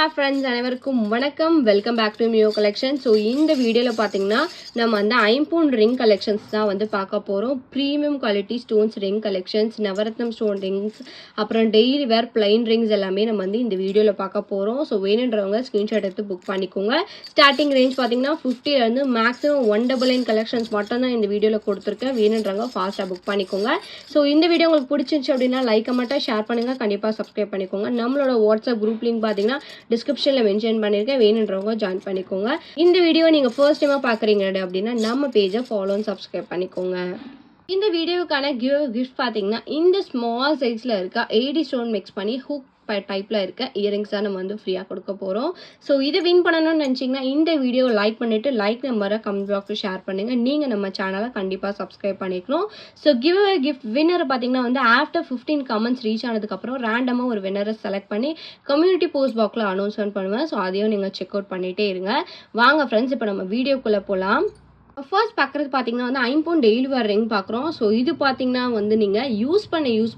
Friends அனைவருக்கும் வணக்கம். Welcome back to Mio collection. So இந்த வீடியோவில் பார்த்தீங்கன்னா நம்ம வந்து ஐம்பொன் ரிங் கலெக்ஷன்ஸ் தான் வந்து பார்க்க போகிறோம். Premium quality stones ring collections, navaratnam stone rings, அப்புறம் டெய்லி வேர் பிளைன் ரிங்ஸ் எல்லாமே நம்ம வந்து இந்த வீடியோவில் பார்க்க போகிறோம். ஸோ வேணுன்றவங்க ஸ்க்ரீன்ஷாட் எடுத்து புக் பண்ணிக்கோங்க. ஸ்டார்டிங் ரேஞ்ச் பார்த்தீங்கன்னா 50லேருந்து மேக்ஸிமம் 199 கலெக்ஷன்ஸ் மட்டும் தான் இந்த வீடியோவில் கொடுத்துருக்கேன். வேணுன்றவங்க ஃபாஸ்ட்டாக புக் பண்ணிக்கோங்க. ஸோ இந்த வீடியோ உங்களுக்கு பிடிச்சிருந்துச்சு அப்படின்னா லைக் மட்டும் ஷேர் பண்ணுங்கள், கண்டிப்பாக சப்ஸ்கிரைப் பண்ணிக்கோங்க. நம்மளோட வாட்ஸ்அப் குரூப் லிங்க் பார்த்தீங்கன்னா டிஸ்கிரிப்ஷனில் மென்ஷன் பண்ணியிருக்கேன், வேணுன்றவங்க ஜாயின் பண்ணிக்கோங்க. இந்த வீடியோ நீங்கள் ஃபர்ஸ்ட் டைமாக பார்க்குறீங்க அப்படின்னா நம்ம பேஜை ஃபாலோ அண்ட் சப்ஸ்கிரைப் பண்ணிக்கோங்க. இந்த வீடியோவுக்கான கிஃப்ட் பார்த்தீங்கன்னா இந்த ஸ்மால் சைஸில் இருக்க 80 ஸ்டோன் மிக்ஸ் பண்ணி ஹூக் டைப்பில் இருக்க இயரிங்ஸ் தான் நம்ம வந்து ஃப்ரீயாக கொடுக்க போகிறோம். ஸோ இதை வின் பண்ணணும்னு நினச்சிங்கன்னா இந்த வீடியோ லைக் பண்ணிவிட்டு லைக் நம்பரை கமெண்ட் பாக்ஸில் ஷேர் பண்ணுங்கள். நீங்கள் நம்ம சேனலை கண்டிப்பாக சப்ஸ்கிரைப் பண்ணிக்கணும். ஸோ கிஃப்ட் வின்னர் பார்த்தீங்கன்னா வந்து ஆஃப்டர் 15 கமெண்ட்ஸ் ரீச் ஆனதுக்கப்புறம் ரேண்டமாக ஒரு வின்னரை செலக்ட் பண்ணி கம்யூனிட்டி போஸ்ட் பாக்ஸில் அனௌன்ஸ்மெண்ட் பண்ணுவேன். ஸோ அதையும் நீங்கள் செக் அவுட் பண்ணிகிட்டே இருங்க. வாங்க ஃப்ரெண்ட்ஸ், இப்போ நம்ம வீடியோக்குள்ளே போகலாம். ஃபர்ஸ்ட் பார்க்குறது பார்த்தீங்கன்னா வந்து ஐம்பொன் டெய்லி வேர் ரிங் பார்க்குறோம். ஸோ இது பார்த்தீங்கன்னா வந்து நீங்கள் யூஸ்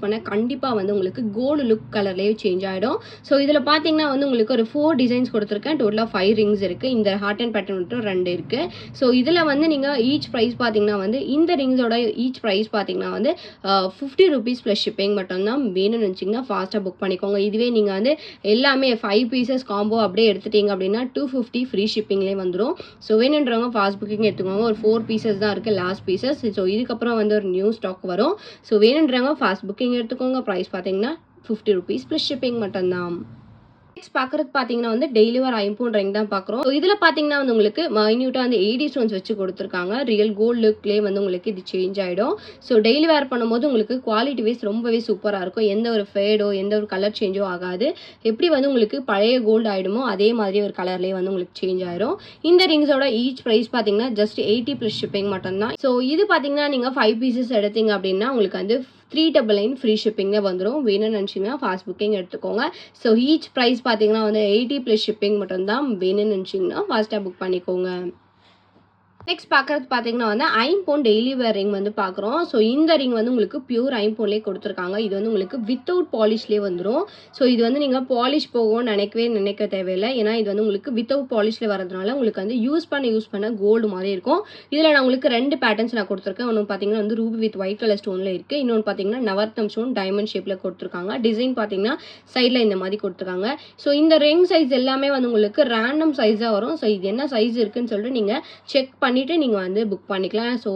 பண்ண கண்டிப்பாக வந்து உங்களுக்கு கோல்டு லுக் கலர்லேயே சேஞ்ச் ஆகிடும். ஸோ இதில் பார்த்தீங்கன்னா வந்து உங்களுக்கு ஒரு 4 டிசைன்ஸ் கொடுத்துருக்கேன். டோட்டலாக 5 ரிங்ஸ் இருக்குது. இந்த ஹார்ட் அண்ட் பேட்டர்ன் மட்டும் 2 இருக்குது. ஸோ இதில் வந்து நீங்கள் ஈச் ப்ரைஸ் பார்த்தீங்கன்னா வந்து இந்த ரிங்ஸோட ஈச் ப்ரைஸ் பார்த்தீங்கன்னா வந்து 50 ருபீஸ் ப்ளஸ் ஷிப்பிங் மட்டும்தான். வேணும்னு நினச்சிங்கன்னா ஃபாஸ்ட்டாக புக் பண்ணிக்கோங்க. இதுவே நீங்கள் வந்து எல்லாமே 5 பீசஸ் காம்போ அப்படியே எடுத்துட்டீங்க அப்படின்னா 250 ஃப்ரீ ஷிப்பிங்லேயே வந்துடும். ஸோ வேணுன்றவங்க ஃபாஸ்ட் புக்கிங் எடுத்துக்கோங்க. ஒரு 4 பீசஸ் தான் இருக்குது, லாஸ்ட் பீசஸ். ஸோ இதுக்கப்புறம் வந்து ஒரு நியூ ஸ்டாக் வரும். ஸோ வேணுன்றவங்க ஃபாஸ்ட் புக்கிங் எடுத்துக்கோங்க. ப்ரைஸ் பார்த்தீங்கன்னா 50 ருபீஸ் ப்ளஸ் ஷிப்பிங் மட்டும்தான். நெக்ஸ்ட் பார்க்குறது பார்த்தீங்கன்னா வந்து டெய்லி வேர் ஐம்பொன் ரிங் தான் பார்க்குறோம். இதில் பார்த்தீங்கன்னா வந்து உங்களுக்கு மைன்யூட்டாக வந்து 80 ஸ்டோன்ஸ் வச்சு கொடுத்துருக்காங்க. ரியல் கோல்டு லுக்லேயே வந்து உங்களுக்கு இது சேஞ்ச் ஆகிடும். ஸோ டெய்லி வேர் பண்ணும்போது உங்களுக்கு குவாலிட்டி வைஸ் ரொம்பவே சூப்பராக இருக்கும். எந்த ஒரு ஃபேடோ எந்த ஒரு கலர் சேஞ்சோ ஆகாது. எப்படி வந்து உங்களுக்கு பழைய கோல்டு ஆகிடுமோ அதே மாதிரி ஒரு கலர்லேயே வந்து உங்களுக்கு சேஞ்ச் ஆகிடும். இந்த ரிங்ஸோட ஈச் ப்ரைஸ் பார்த்தீங்கன்னா ஜஸ்ட் 80 ப்ளஸ் ஷிப்பிங் மட்டும்தான். ஸோ இது பார்த்தீங்கன்னா நீங்கள் 5 பீசஸ் எடுத்தீங்க அப்படின்னா உங்களுக்கு வந்து 399 ஃப்ரீ ஷிப்பிங்கில் வந்துடும். வேணும்னு நினச்சிங்கன்னா ஃபாஸ்ட் புக்கிங் எடுத்துக்கோங்க. ஸோ ஈச் ப்ரைஸ் பார்த்தீங்கன்னா வந்து 80 ப்ளஸ் ஷிப்பிங் மட்டும்தான். வேணும்னு நினச்சிங்கன்னா ஃபாஸ்ட்டாக புக் பண்ணிக்கோங்க. நெக்ஸ்ட் பார்க்குறது பார்த்தீங்கன்னா வந்து ஐம்பொன் டெய்லி வேர் ரிங் வந்து பார்க்குறோம். ஸோ இந்த ரிங் வந்து உங்களுக்கு பியூர் ஐம்பொன்லேயே கொடுத்துருக்காங்க. இது வந்து உங்களுக்கு வித்தவுட் பாலிஷ்லேயே வந்துடும். ஸோ இது வந்து நீங்கள் பாலிஷ் போகும்னு நினைக்க தேவையில்லை. ஏன்னா இது வந்து உங்களுக்கு வித்தவுட் பாலிஷில் வரதுனால உங்களுக்கு வந்து யூஸ் பண்ண கோல்டு மாதிரி இருக்கும். இதில் நான் உங்களுக்கு 2 பேட்டர்ன்ஸ் நான் கொடுத்துருக்கேன். ஒன்று பார்த்தீங்கன்னா வந்து ரூபி வித் ஒயிட் கலர் ஸ்டோனில் இருக்குது. இன்னொன்று பார்த்தீங்கன்னா நவரத்னம் ஸ்டோன் டைமண்ட் ஷேப்பில் கொடுத்துருக்காங்க. டிசைன் பார்த்தீங்கன்னா சைடில் இந்த மாதிரி கொடுத்துருக்காங்க. ஸோ இந்த ரிங் சைஸ் எல்லாமே வந்து உங்களுக்கு ரேண்டம் சைஸாக வரும். ஸோ இது என்ன சைஸ் இருக்குன்னு சொல்லிட்டு நீங்கள் செக் பண்ணிவிட்டு நீங்கள் வந்து புக் பண்ணிக்கலாம். ஸோ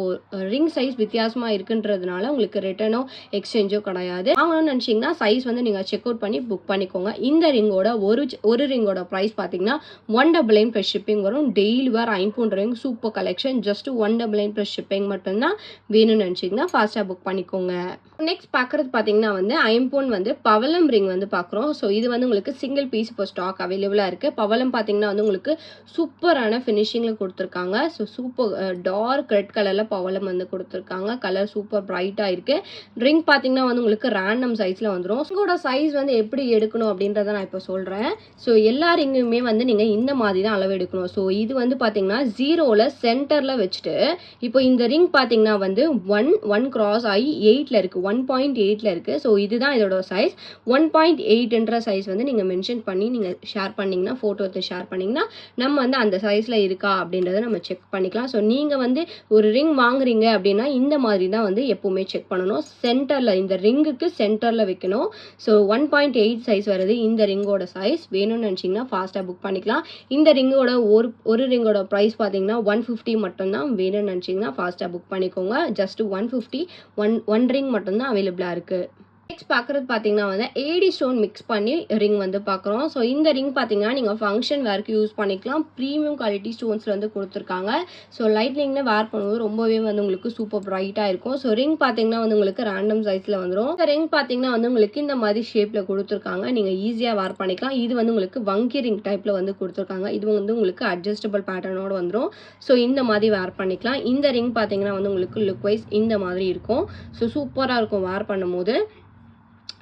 ரிங் சைஸ் வித்தியாசமாக இருக்குன்றதுனால உங்களுக்கு ரிட்டர்னோ எக்ஸ்சேஞ்சோ கிடையாது. வாங்கணும்னு நினச்சிங்கன்னா சைஸ் வந்து நீங்கள் செக் அவுட் பண்ணி புக் பண்ணிக்கோங்க. இந்த ரிங்கோட ஒரு ரிங்கோட ப்ரைஸ் பார்த்தீங்கன்னா 199 ப்ளஸ் ஷிப்பிங் வரும். டெய்லி வேர் ஐம்பொன் ring super collection. Just 199 plus shipping மட்டும்தான். வேணும்னு நினச்சிங்கன்னா ஃபாஸ்ட்டாக புக் பண்ணிக்கோங்க. நெக்ஸ்ட் பார்க்குறது பார்த்தீங்கன்னா வந்து ஐம்பொன் வந்து பவளம் ரிங் வந்து பார்க்குறோம். ஸோ இது வந்து உங்களுக்கு சிங்கிள் பீஸ் இப்போ ஸ்டாக் அவைலபிளாக இருக்குது. பவளம் பார்த்தீங்கன்னா வந்து உங்களுக்கு சூப்பரான ஃபினிஷிங்கில் கொடுத்துருக்காங்க. ஸோ சூப்பர் டார்க் ரெட் கலரில் பவளம் வந்து கொடுத்துருக்காங்க. கலர் சூப்பர் பிரைட்டாக இருக்குது. ரிங் பார்த்தீங்கன்னா வந்து உங்களுக்கு ரேண்டம் சைஸில் வந்துடும். ரிங்கோட சைஸ் வந்து எப்படி எடுக்கணும் அப்படின்றத நான் இப்போ சொல்கிறேன். ஸோ எல்லா ரிங்குமே வந்து நீங்கள் இந்த மாதிரி தான் அளவு எடுக்கணும். ஸோ இது வந்து பார்த்தீங்கன்னா 0ல் சென்டரில் வச்சுட்டு இப்போ இந்த ரிங் பார்த்தீங்கன்னா வந்து 1 கிராஸ் ஆகி 8ல் இருக்குது, 1.8ல் இருக்குது. ஸோ இதுதான் இதோட சைஸ். 1.8ன்ற சைஸ் வந்து நீங்கள் மென்ஷன் பண்ணி நீங்கள் ஷேர் பண்ணிங்கன்னா, ஃபோட்டோ எடுத்து ஷேர் பண்ணிங்கன்னா நம்ம வந்து அந்த சைஸில் இருக்கா அப்படின்றத நம்ம செக் பண்ணிக்கலாம். ஸோ நீங்கள் வந்து ஒரு ரிங் வாங்குறீங்க அப்படின்னா இந்த மாதிரி தான் வந்து எப்போவுமே செக் பண்ணணும். சென்டரில் இந்த ரிங்குக்கு சென்டரில் வைக்கணும். ஸோ 1.8 சைஸ் வருது இந்த ரிங்கோட சைஸ். வேணும்னு நினச்சிங்கன்னா ஃபாஸ்ட்டாக புக் பண்ணிக்கலாம். இந்த ரிங்கோட ஒரு ரிங்கோட ப்ரைஸ் பார்த்தீங்கன்னா 150 மட்டும்தான். வேணும்னு நினச்சிங்கன்னா ஃபாஸ்ட்டாக புக் பண்ணிக்கோங்க. ஜஸ்ட் 150 ஒன் ரிங் மட்டும்தான் அவைலபிளாக இருக்குது. நெக்ஸ்ட் பார்க்குறது பார்த்தீங்கன்னா வந்து 80 ஸ்டோன் மிக்ஸ் பண்ணி ரிங் வந்து பார்க்குறோம். ஸோ இந்த ரிங் பார்த்தீங்கன்னா நீங்கள் ஃபங்க்ஷன் வேர்க்கு யூஸ் பண்ணிக்கலாம். ப்ரீமியம் குவாலிட்டி ஸ்டோன்ஸில் வந்து கொடுத்துருக்காங்க. ஸோ லைட்னிங்கில் வேர் பண்ணும்போது ரொம்பவே வந்து உங்களுக்கு சூப்பர் பிரைட்டாக இருக்கும். ஸோ ரிங் பார்த்தீங்கன்னா வந்து உங்களுக்கு ரேண்டம் சைஸில் வந்துடும். இந்த ரிங் பார்த்தீங்கன்னா வந்து உங்களுக்கு இந்த மாதிரி ஷேப்பில் கொடுத்துருக்காங்க. நீங்கள் ஈஸியாக வேர் பண்ணிக்கலாம். இது வந்து உங்களுக்கு வங்கி ரிங் டைப்பில் வந்து கொடுத்துருக்காங்க. இது வந்து உங்களுக்கு அட்ஜஸ்டபிள் பேட்டர்னோடு வந்துடும். ஸோ இந்த மாதிரி வேர் பண்ணிக்கலாம். இந்த ரிங் பார்த்தீங்கன்னா வந்து உங்களுக்கு லுக் வைஸ் இந்த மாதிரி இருக்கும். ஸோ சூப்பராக இருக்கும் வேர் பண்ணும்போது.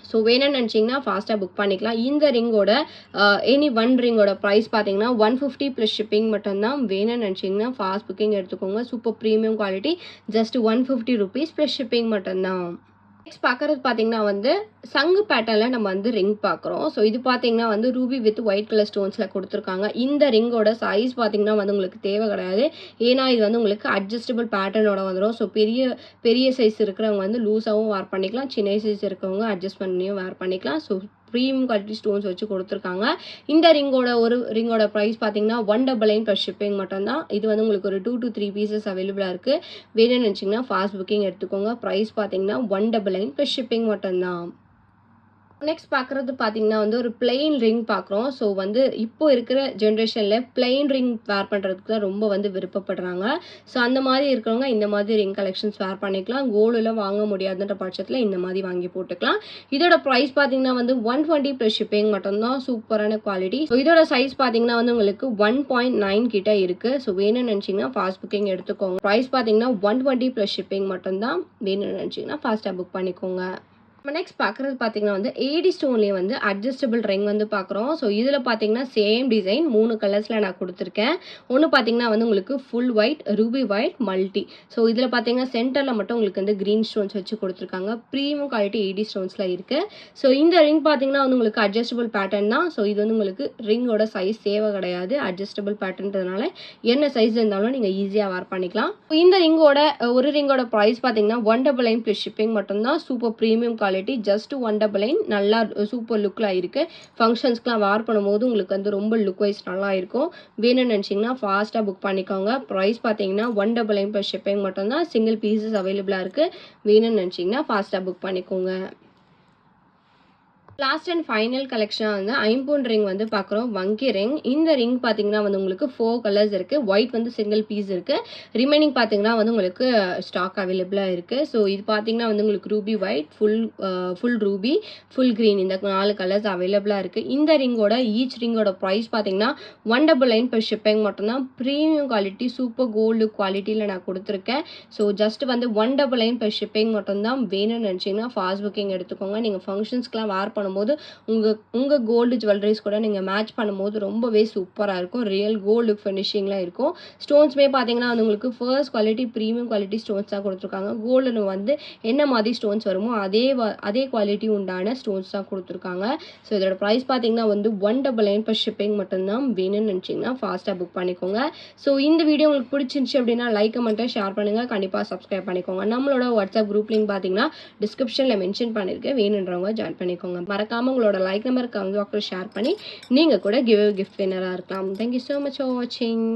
ஸோ வேணும்னு நினச்சிங்கன்னா ஃபாஸ்ட்டாக புக் பண்ணிக்கலாம். இந்த ரிங்கோட எனி ஒன் ரிங்கோட ப்ரைஸ் பார்த்தீங்கன்னா 150 ப்ளஸ் ஷிப்பிங் மட்டும்தான். வேணும்னு நினச்சிங்கன்னா ஃபாஸ்ட் புக்கிங் எடுத்துக்கோங்க. Super premium quality. Just 150 rupees plus shipping மட்டும்தான். நெக்ஸ்ட் பார்க்குறது பார்த்தீங்கன்னா வந்து சங்கு பேட்டர்னில் நம்ம வந்து ரிங் பார்க்குறோம். ஸோ இது பார்த்தீங்கன்னா வந்து ரூபி வித் ஒயிட் கலர் ஸ்டோன்ஸில் கொடுத்துருக்காங்க. இந்த ரிங்கோட சைஸ் பார்த்தீங்கன்னா வந்து உங்களுக்கு தேவை கிடையாது. ஏன்னா இது வந்து உங்களுக்கு அட்ஜஸ்டபிள் பேட்டர்னோட வந்துடும். ஸோ பெரிய பெரிய சைஸ் இருக்கிறவங்க வந்து லூஸாகவும் வேர் பண்ணிக்கலாம். சின்ன சைஸ் இருக்கிறவங்க அட்ஜஸ்ட் பண்ணியும் வேர் பண்ணிக்கலாம். ஸோ ப்ரீமியம் குவாலிட்டி ஸ்டோன்ஸ் வச்சு கொடுத்துருக்காங்க. இந்த ரிங்கோட ப்ரைஸ் பார்த்தீங்கன்னா 199 ப்ளஸ் ஷிப்பிங் மட்டும்தான். இது வந்து உங்களுக்கு ஒரு 2 to 3 பீசஸ் அவைலபிளாக இருக்குது. வேணும்னு நினச்சிங்கன்னா ஃபாஸ்ட் புக்கிங் எடுத்துக்கோங்க. ப்ரைஸ் பார்த்தீங்கன்னா 199 ப்ளஸ் ஷிப்பிங் மட்டும்தான். நெக்ஸ்ட் பார்க்குறது பார்த்தீங்கன்னா வந்து ஒரு பிளெயின் ரிங் பார்க்குறோம். ஸோ வந்து இப்போ இருக்கிற ஜென்ரேஷனில் பிளெயின் ரிங் வேர் பண்ணுறதுக்கு தான் ரொம்ப வந்து விருப்பப்படுறாங்க. ஸோ அந்த மாதிரி இருக்கிறவங்க இந்த மாதிரி ரிங் கலெக்ஷன்ஸ் வேர் பண்ணிக்கலாம். கோல்டில் வாங்க முடியாதுன்ற பட்சத்தில் இந்த மாதிரி வாங்கி போட்டுக்கலாம். இதோட ப்ரைஸ் பார்த்தீங்கன்னா வந்து 120 ப்ளஸ் ஷிப்பிங் மட்டும்தான். சூப்பரான குவாலிட்டி. ஸோ இதோட சைஸ் பார்த்தீங்கன்னா வந்து உங்களுக்கு 1.9 கிட்ட இருக்குது. ஸோ வேணும்னு நினச்சிங்கன்னா ஃபாஸ்ட் புக்கிங் எடுத்துக்கோங்க. ப்ரைஸ் பார்த்தீங்கன்னா 120 ப்ளஸ் ஷிப்பிங் மட்டும்தான். வேணும்னு நினச்சிங்கன்னா ஃபாஸ்ட்டாக புக் பண்ணிக்கோங்க. நம்ம நெக்ஸ்ட் பார்க்குறது பார்த்தீங்கன்னா வந்து ஏடி ஸ்டோன்லேயே வந்து அட்ஜஸ்டபிள் ரிங் வந்து பார்க்குறோம். ஸோ இதில் பார்த்தீங்கன்னா சேம் டிசைன் 3 கலர்ஸில் நான் கொடுத்துருக்கேன். ஒன்று பார்த்தீங்கன்னா வந்து உங்களுக்கு full white, Ruby white, multi. So இதில் பார்த்தீங்கன்னா சென்டரில் மட்டும் உங்களுக்கு வந்து க்ரீன் ஸ்டோன்ஸ் வச்சு கொடுத்துருக்காங்க. ப்ரீமியம் குவாலிட்டி ஏடி ஸ்டோன்ஸில் இருக்குது. ஸோ இந்த ரிங் பார்த்தீங்கன்னா வந்து உங்களுக்கு அட்ஜஸ்டபிள் பேட்டர்ன் தான். ஸோ இது வந்து உங்களுக்கு ரிங்கோட சைஸ் தேவை கிடையாது. அட்ஜஸ்டபிள் பேட்டர்ன்றதுனால என்ன சைஸ் இருந்தாலும் நீங்கள் ஈஸியாக வேர் பண்ணிக்கலாம். இந்த ரிங்கோட ப்ரைஸ் பார்த்தீங்கன்னா 199 ப்ளஸ் ஷிப்பிங் மட்டும்தான். Super premium quality. ஜஸ்ட் 199 நல்லா சூப்பர் லுக்கில் இருக்குது. ஃபங்க்ஷன்ஸ்க்குலாம் வேர் பண்ணும்போது உங்களுக்கு வந்து ரொம்ப லுக் வைஸ் நல்லா இருக்கும். வேணும்னு நினச்சிங்கன்னா ஃபாஸ்ட்டாக புக் பண்ணிக்கோங்க. ப்ரைஸ் பார்த்தீங்கன்னா 199 ப்ளஸ் ஷிப்பிங் மட்டும்தான். சிங்கிள் பீசஸ் அவைலபிளாக இருக்குது. வேணும்னு நினச்சிங்கன்னா ஃபாஸ்ட்டாக புக் பண்ணிக்கோங்க. லாஸ்ட் அண்ட் ஃபைனல் கலெக்ஷனாக வந்து ஐம்பொன் ரிங் வந்து பார்க்குறோம். வங்கி ரிங். இந்த ரிங் பார்த்தீங்கன்னா வந்து உங்களுக்கு 4 கலர்ஸ் இருக்குது. ஒயிட் வந்து சிங்கிள் பீஸ் இருக்குது. ரிமைனிங் பார்த்தீங்கன்னா வந்து உங்களுக்கு ஸ்டாக் அவைலபிளாக இருக்குது. ஸோ இது பார்த்தீங்கன்னா வந்து உங்களுக்கு Ruby white, full Ruby, full green, இந்த 4 கலர்ஸ் அவைலபிளாக இருக்குது. இந்த ஈச் ரிங்கோட ப்ரைஸ் பார்த்தீங்கன்னா 199 ப்ளஸ் ஷிப்பிங் மட்டும்தான். ப்ரீமியம் குவாலிட்டி சூப்பர் கோல்டு குவாலிட்டியில் நான் கொடுத்துருக்கேன். ஸோ ஜஸ்ட் வந்து 199 ப்ளஸ் ஷிப்பிங் மட்டும்தான். வேணும்னு நினச்சிங்கன்னா ஃபாஸ்ட் புக்கிங் எடுத்துக்கோங்க. நீங்கள் ஃபங்க்ஷன்ஸ்க்குலாம் வேர் பண்ணும்போது உங்கள் கோல்டு ஜுவல்லரிஸ் கூட நீங்கள் மேட்ச் பண்ணும்போது ரொம்பவே சூப்பராக இருக்கும். ரியல் கோல்டு ஃபினிஷிங்லாம் இருக்கும். ஸ்டோன்ஸுமே பார்த்தீங்கன்னா வந்து உங்களுக்கு first quality premium quality stones தான் கொடுத்துருக்காங்க. கோல்டில் வந்து என்ன மாதிரி ஸ்டோன்ஸ் வருமோ அதே குவாலிட்டி உண்டான ஸ்டோன்ஸ் தான் கொடுத்துருக்காங்க. ஸோ இதோட ப்ரைஸ் பார்த்தீங்கன்னா வந்து 199 ப்ளஸ் ஷிப்பிங் மட்டும்தான். வேணும்னு நினச்சிங்கன்னா ஃபாஸ்ட்டாக புக் பண்ணிக்கோங்க. ஸோ இந்த வீடியோ உங்களுக்கு பிடிச்சிருந்துச்சு அப்படின்னா லைக், கமெண்ட்டை ஷேர் பண்ணுங்கள். கண்டிப்பாக சப்ஸ்கிரைப் பண்ணிக்கோங்க. நம்மளோட வாட்ஸ்அப் குரூப் லிங்க் பார்த்தீங்கன்னா டிஸ்கிரிப்ஷனில் மென்ஷன் பண்ணியிருக்கேன். வேணுன்றவங்க ஜாயின் பண்ணிக்கோங்க. மறக்காமல் உங்களோட லைக் நம்பருக்கு கமெண்ட் பாக்ஸில் ஷேர் பண்ணி நீங்கள் கூட கிஃப்ட் வின்னராக இருக்கலாம். தேங்க்யூ ஸோ மச் ஃபார் வாட்சிங்.